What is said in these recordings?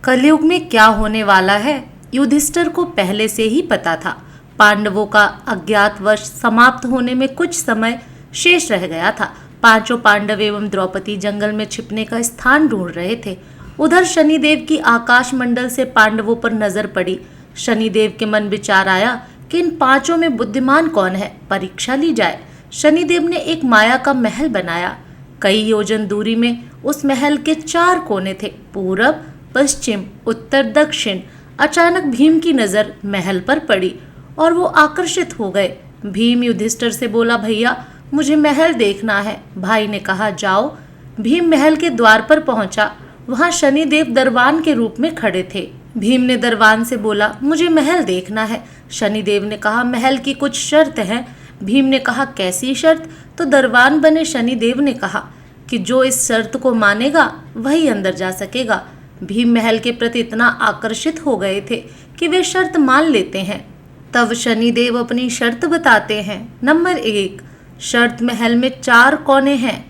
कलयुग में क्या होने वाला है युधिष्ठिर को पहले से ही पता था। पांडवों का अज्ञातवश समाप्त होने में कुछ समय शेष रह गया था। पांचों पांडव एवं द्रौपदी जंगल में छिपने का स्थान ढूंढ रहे थे। उधर शनिदेव की आकाश मंडल से पांडवों पर नजर पड़ी। शनिदेव के मन विचार आया कि इन पांचों में बुद्धिमान कौन है, परीक्षा ली जाए। शनिदेव ने एक माया का महल बनाया। कई योजन दूरी में उस महल के 4 कोने थे, पूरब, पश्चिम, उत्तर, दक्षिण। अचानक भीम की नजर महल पर पड़ी और वो आकर्षित हो गए। भीम युधिष्ठिर से बोला, भैया मुझे महल देखना है। भाई ने कहा, जाओ। भीम महल के द्वार पर पहुंचा। वहां शनिदेव दरबान के रूप में खड़े थे। भीम ने दरबान से बोला, मुझे महल देखना है। शनिदेव ने कहा, महल की कुछ शर्त है। भीम ने कहा, कैसी शर्त? तो दरबान बने शनिदेव ने कहा कि जो इस शर्त को मानेगा वही अंदर जा सकेगा। भीम महल के प्रति इतना आकर्षित हो गए थे कि वे शर्त मान लेते हैं। तब शनिदेव अपनी शर्त बताते हैं। नंबर 1, शर्त महल में 4 कोने हैं,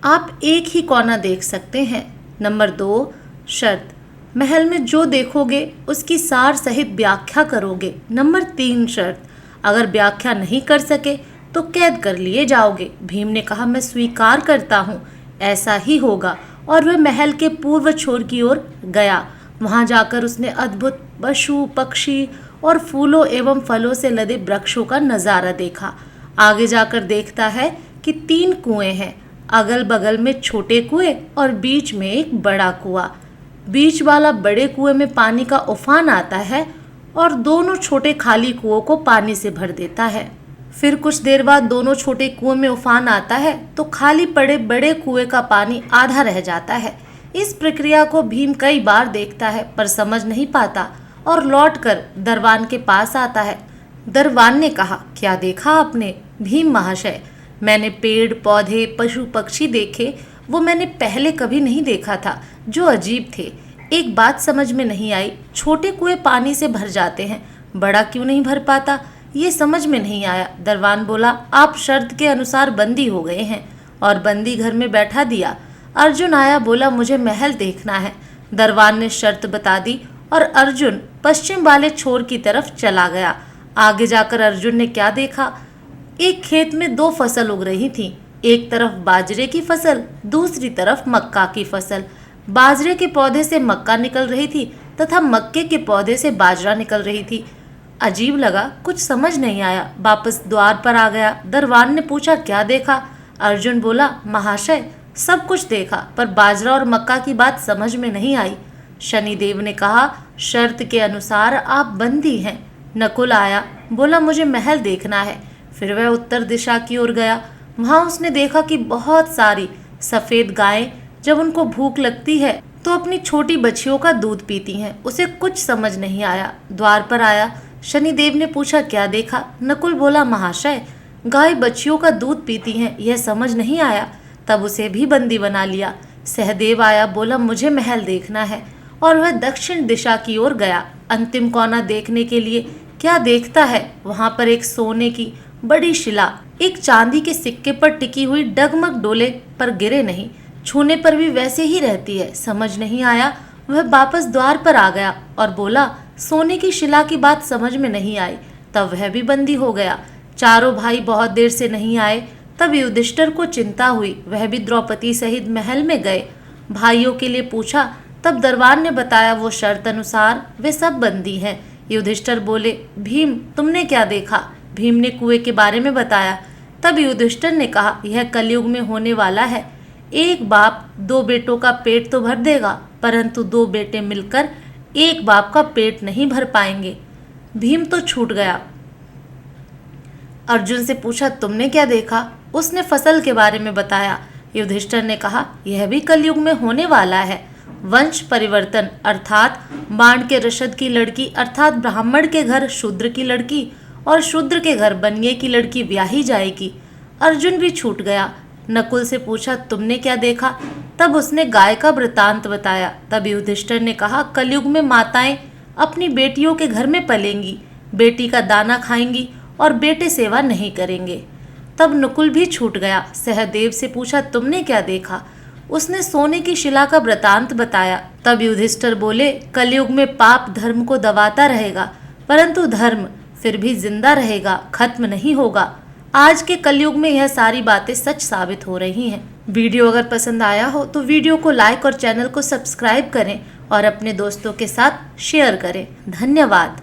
आप एक ही कोना देख सकते हैं। नंबर 2, शर्त महल में जो देखोगे उसकी सार सहित व्याख्या करोगे। नंबर 3, शर्त अगर व्याख्या नहीं कर सके तो कैद कर लिए जाओगे। भीम ने कहा, मैं स्वीकार करता हूँ, ऐसा ही होगा। और वह महल के पूर्व छोर की ओर गया। वहां जाकर उसने अद्भुत पशु, पक्षी और फूलों एवं फलों से लदे वृक्षों का नजारा देखा। आगे जाकर देखता है कि 3 कुएं हैं, अगल बगल में छोटे कुएं और बीच में एक बड़ा कुआं। बीच वाला बड़े कुएं में पानी का उफान आता है और दोनों छोटे खाली कुओं को पानी से भर देता है। फिर कुछ देर बाद दोनों छोटे कुएं में उफान आता है तो खाली पड़े बड़े कुएं का पानी आधा रह जाता है। इस प्रक्रिया को भीम कई बार देखता है पर समझ नहीं पाता और लौटकर दरबान के पास आता है। दरबान ने कहा, क्या देखा आपने? भीम महाशय, मैंने पेड़ पौधे, पशु पक्षी देखे, वो मैंने पहले कभी नहीं देखा था, जो अजीब थे। एक बात समझ में नहीं आई, छोटे कुएं पानी से भर जाते हैं, बड़ा क्यों नहीं भर पाता, ये समझ में नहीं आया। दरबान बोला, आप शर्त के अनुसार बंदी हो गए हैं, और बंदी घर में बैठा दिया। अर्जुन आया, बोला, मुझे महल देखना है। दरबान ने शर्त बता दी और अर्जुन पश्चिम वाले छोर की तरफ चला गया। आगे जाकर अर्जुन ने क्या देखा? एक खेत में 2 फसल उग रही थी, एक तरफ बाजरे की फसल, दूसरी तरफ मक्का की फसल। बाजरे के पौधे से मक्का निकल रही थी तथा मक्के के पौधे से बाजरा निकल रही थी। अजीब लगा, कुछ समझ नहीं आया, वापस द्वार पर आ गया। दरबान ने पूछा, क्या देखा? अर्जुन बोला, महाशय सब कुछ देखा पर बाजरा और मक्का की बात समझ में नहीं आई। शनिदेव ने कहा, शर्त के अनुसार आप बंदी हैं। नकुल आया, बोला, मुझे महल देखना है। फिर वह उत्तर दिशा की ओर गया। वहां उसने देखा कि बहुत सारी सफेद गायें जब उनको भूख लगती है तो अपनी छोटी बच्चियों का दूध पीती हैं। उसे कुछ समझ नहीं आया। द्वार पर आया। शनिदेव ने पूछा, क्या देखा? नकुल बोला, महाशय गाय बच्चियों का दूध पीती हैं, यह समझ नहीं आया। तब उसे भी बंदी बना लिया। सहदेव आया, बोला, मुझे महल देखना है, और वह दक्षिण दिशा की ओर गया। अंतिम कोना देखने के लिए क्या देखता है, वहां पर एक सोने की बड़ी शिला एक चांदी के सिक्के पर टिकी हुई डगमग डोले पर गिरे नहीं, छूने पर भी वैसे ही रहती है। समझ नहीं आया। वह वापस द्वार पर आ गया और बोला, सोने की शिला की बात समझ में नहीं आई। तब वह भी बंदी हो गया। चारों भाई बहुत देर से नहीं आए। तब युधिष्ठिर को चिंता हुई। वह भी द्रौपदी सहित महल में गए। भाइयों के लिए पूछा। तब दरबार ने बताया, वो शर्त अनुसार वे सब बंदी हैं। युधिष्ठिर बोले, भीम तुमने क्या देखा? भीम ने कुएं के बारे में बताया। तब युधिष्ठिर ने कहा, यह कलयुग में होने वाला है। एक बाप 2 बेटों का पेट तो भर देगा, परंतु 2 बेटे मिलकर एक बाप का पेट नहीं भर पाएंगे। भीम तो छूट गया। अर्जुन से पूछा, तुमने क्या देखा? उसने फसल के बारे में बताया। युधिष्ठिर ने कहा, यह भी कलयुग में होने वाला है। वंश परिवर्तन अर्थात बाण के रशद की लड़की अर्थात ब्राह्मण के घर शूद्र की लड़की और शूद्र के घर बनिए की लड़की ब्याही जाएगी। अर्जुन भी छूट गया। नकुल से पूछा, तुमने क्या देखा? तब उसने गाय का वृतांत बताया। तब युधिष्ठिर ने कहा, कलयुग में माताएं अपनी बेटियों के घर में पलेंगी, बेटी का दाना खाएंगी और बेटे सेवा नहीं करेंगे। तब नकुल भी छूट गया। सहदेव से पूछा, तुमने क्या देखा? उसने सोने की शिला का वृतांत बताया। तब युधिष्ठिर बोले, कलयुग में पाप धर्म को दबाता रहेगा, परंतु धर्म फिर भी जिंदा रहेगा, खत्म नहीं होगा। आज के कलयुग में यह सारी बातें सच साबित हो रही हैं। वीडियो अगर पसंद आया हो तो वीडियो को लाइक और चैनल को सब्सक्राइब करें और अपने दोस्तों के साथ शेयर करें। धन्यवाद।